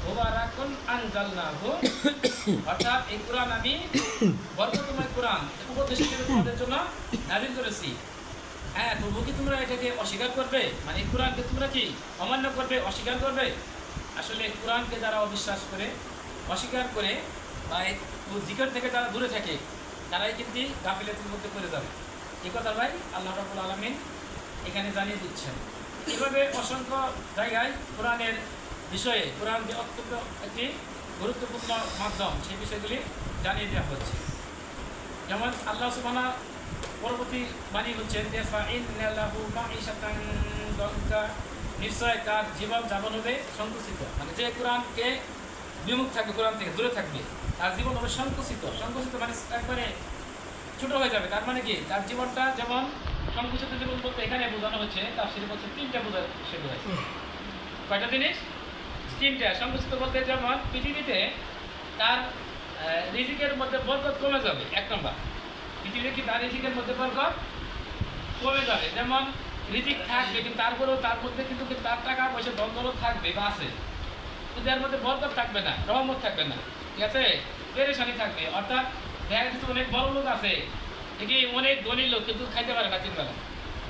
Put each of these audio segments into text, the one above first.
মুবারাকুন আনজালনাহু, অর্থাৎ এই কোরআন আমি বরকতময় কোরআন উপদেশ হিসেবে তোমাদের জন্য নাযিল করেছি। হ্যাঁ, তবু কি তোমরা এটাকে অস্বীকার করবে? মানে এই কোরআনকে তোমরা কি অমান্য করবে, অস্বীকার করবে? আসলে কোরআনকে যারা অবিশ্বাস করে, অস্বীকার করে বা এই জিকির থেকে যারা দূরে থাকে, তারাই কিন্তু গাফিলাতির মধ্যে পড়ে যাবে। এই কথা ভাই আল্লাহ রাব্বুল আলামিন এখানে জানিয়ে দিচ্ছেন। এভাবে অসংখ্য জায়গায় কোরআনের বিষয়ে, কোরআন যে অত্যন্ত একটি গুরুত্বপূর্ণ মাধ্যম, সেই বিষয়গুলি জানিয়ে দেওয়া হচ্ছে। যেমন আল্লাহ সুবহানাহু পরবর্তী বাণী হচ্ছেন যে ফাইন্না লাহু মাঈশাতান দানকা, নিশ্চয় তার জীবন যাপন হবে সংকুচিত। মানে যে কোরআনকে বিমুখ থাকবে, কোরআন থেকে দূরে থাকবে, তার জীবন হবে সংকুচিত। সংকুচিত মানে একবারে ছোট হয়ে যাবে। তার মানে কি, তার জীবনটা যেমন সংকুচিত জীবন বলতে এখানে বোঝানো হচ্ছে, তার সেটা হচ্ছে তিনটা বোঝায়। কয়টা জিনিস? তিনটা। সংকুচিত বলতে যেমন পৃথিবীতে তার রিজিকের মধ্যে বরকত কমে যাবে, এক নম্বর। পৃথিবীতে কি তার রিজিকের মধ্যে বরকত কমে যাবে। যেমন রিজিক থাকবে, কিন্তু তারপরেও তার মধ্যে কিন্তু তার টাকা পয়সা দ্বন্দ্ব থাকবে বা আছে, কিন্তু এর মধ্যে বরকত থাকবে না, রহমত থাকবে না, ঠিক আছে, পেরেশানি থাকবে। অর্থাৎ দেখা যাচ্ছে অনেক বড় লোক আছে, দেখি অনেক ধনী লোক, কিন্তু খাইতে পারে না 3 বেলা,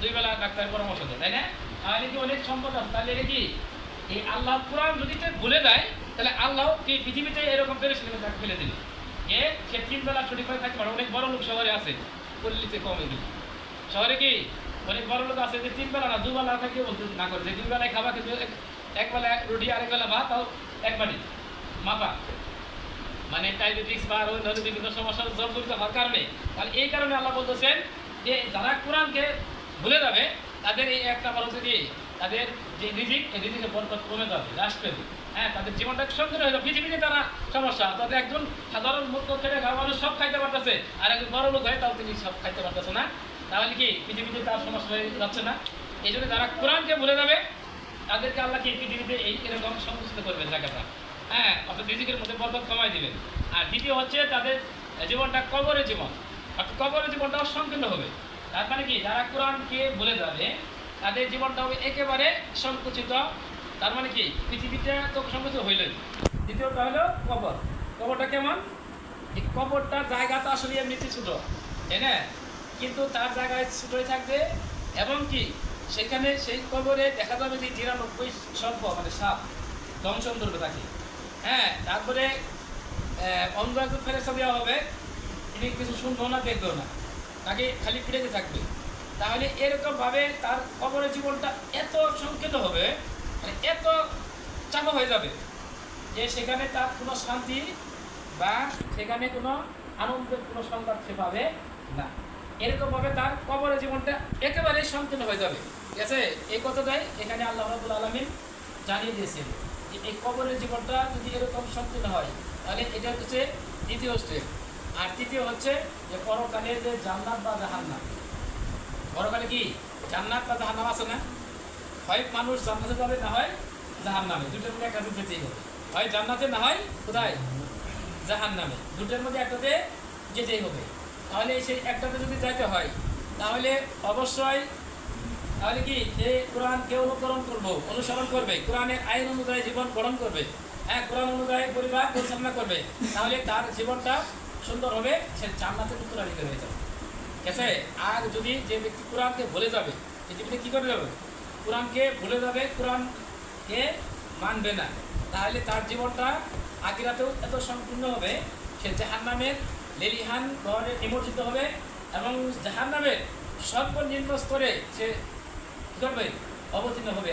2 বেলা ডাক্তারের পরামর্শ দেয়, তাই না? আর কি অনেক সম্পদ আছে, তাহলে এটা কি এই আল্লাহ কোরআন যদি ভুলে দেয়, তাহলে আল্লাহ কি পৃথিবীতে এরকম পেরেশানি তাকে ফেলে দিবে। সে 3 বেলা ছুটি করে থাকতে পারে। অনেক বড় লোক শহরে আছে, পল্লীতে কম এগুলি। শহরে কি অনেক বড় লোক আছে যে 3 বেলা না 2 বেলা থাকে বলতে না করে, যে 2 বেলায় খাবার, কিন্তু এক বেলা রুটি, আরেক বেলা ভাত, তাও একবারই মাপা। মানে ডায়াবেটিক্স বা অন্যান্য বিভিন্ন সমস্যার জর্জরিত হওয়ার কারণে। তাহলে এই কারণে আল্লাহ বলতেছেন যে যারা কোরআনকে ভুলে যাবে, তাদের এই একটা বড় থেকে তাদের যে রিজিক, এই রিজিকের বরকত কমে যাবে, হ্রাস পেবে। হ্যাঁ, তাদের জীবনটা সংকীর্ণ হয়ে যাবে। পৃথিবীতে তারা সমস্যা, তাদের একজন সাধারণ মূর্খ খেটে খাওয়া মানুষ সব খাইতে পারতেছে, আর একজন বড় লোক হয় তাও তিনি সব খাইতে পারতেছে না। তাহলে কি পৃথিবীতে তার সমস্যা হয়ে যাচ্ছে না? এই জন্য যারা কোরআনকে ভুলে যাবে, তাদেরকে আল্লাহ কি পৃথিবীতে এরকম সংকুচিত করবে জায়গাটা। হ্যাঁ, অর্থাৎ রিজিকের মধ্যে বরকত কমাই দিবেন। আর দ্বিতীয় হচ্ছে তাদের জীবনটা কবরের জীবন, অর্থাৎ কবরের জীবনটাও সংকীর্ণ হবে। তার মানে কি, যারা কোরআনকে ভুলে যাবে তাদের জীবনটা হবে একেবারে সংকুচিত। তার মানে কি, পৃথিবীটা তো সংকুচিত হইলেন। দ্বিতীয়টা হলো কবর। কবরটা কেমন? এই কবরটা জায়গাটা আসলে এমনিতে ছোট, তাই না? কিন্তু তার জায়গায় ছোটই থাকবে, এবং কি সেখানে সেই কবরে দেখা যাবে যে 99 সর্প, মানে সাপ দংশন করবে তাকে। হ্যাঁ, তারপরে অন্য একজন ফেরেশতা দেওয়া হবে, তিনি কিছু শুনবেও না, দেখবেও না, তাকে খালি পিড়েতে থাকবে। তাহলে এরকমভাবে তার কবরের জীবনটা এত সংকীর্ণ হবে, মানে এত চাপা হয়ে যাবে যে সেখানে তার কোনো শান্তি বা সেখানে কোনো আনন্দের কোনো সংবাদ সে পাবে না। এরকমভাবে তার কবরের জীবনটা একেবারেই সংকীর্ণ হয়ে যাবে, ঠিক আছে? এই কথাটাই এখানে আল্লাহ রাব্বুল আলামিন জানিয়ে দিয়েছেন যে এই কবরের জীবনটা যদি এরকম সংকীর্ণ হয়, তাহলে এটা হচ্ছে দ্বিতীয় স্টেপ। আর তৃতীয় হচ্ছে যে পরকালে যে জান্নাত বা জাহান্নাম। পরকালে কি জান্নাত বা জাহান্নাম আছে না? হয় মানুষ জান্নাতে যাবে, না হয় জাহান্নামে। দুটোর মধ্যে একটা যেতেই হবে, হয় জান্নাতে, না হয় কোথায়, জাহান্নামে। দুটোর মধ্যে একটাতে যেতেই হবে। তাহলে সেই একটাতে যদি যাইতে হয়, তাহলে অবশ্যই তাহলে কি যে কোরআনকে অনুসরণ করবে, কোরআনের আইন অনুযায়ী জীবন গঠন করবে, হ্যাঁ, কোরআন অনুযায়ী পরিবার পরিচালনা করবে, তাহলে তার জীবনটা সুন্দর হবে, সে জান্নাতের উত্তরাধিকারী হয়ে যাবে, ঠিক আছে? আর যদি যে ব্যক্তি কোরআনকে ভুলে যাবে, পৃথিবীতে কী করে যাবে? কোরআনকে ভুলে যাবে, কোরআনকে মানবে না, তাহলে তার জীবনটা আখিরাতেও এত সম্পূর্ণ হবে, সে জাহান্নামের লেলিহান ঘরে নিমজ্জিত হবে, এবং জাহান্নামের সর্বনিম্ন স্তরে সে কী করবে? অবতীর্ণ হবে।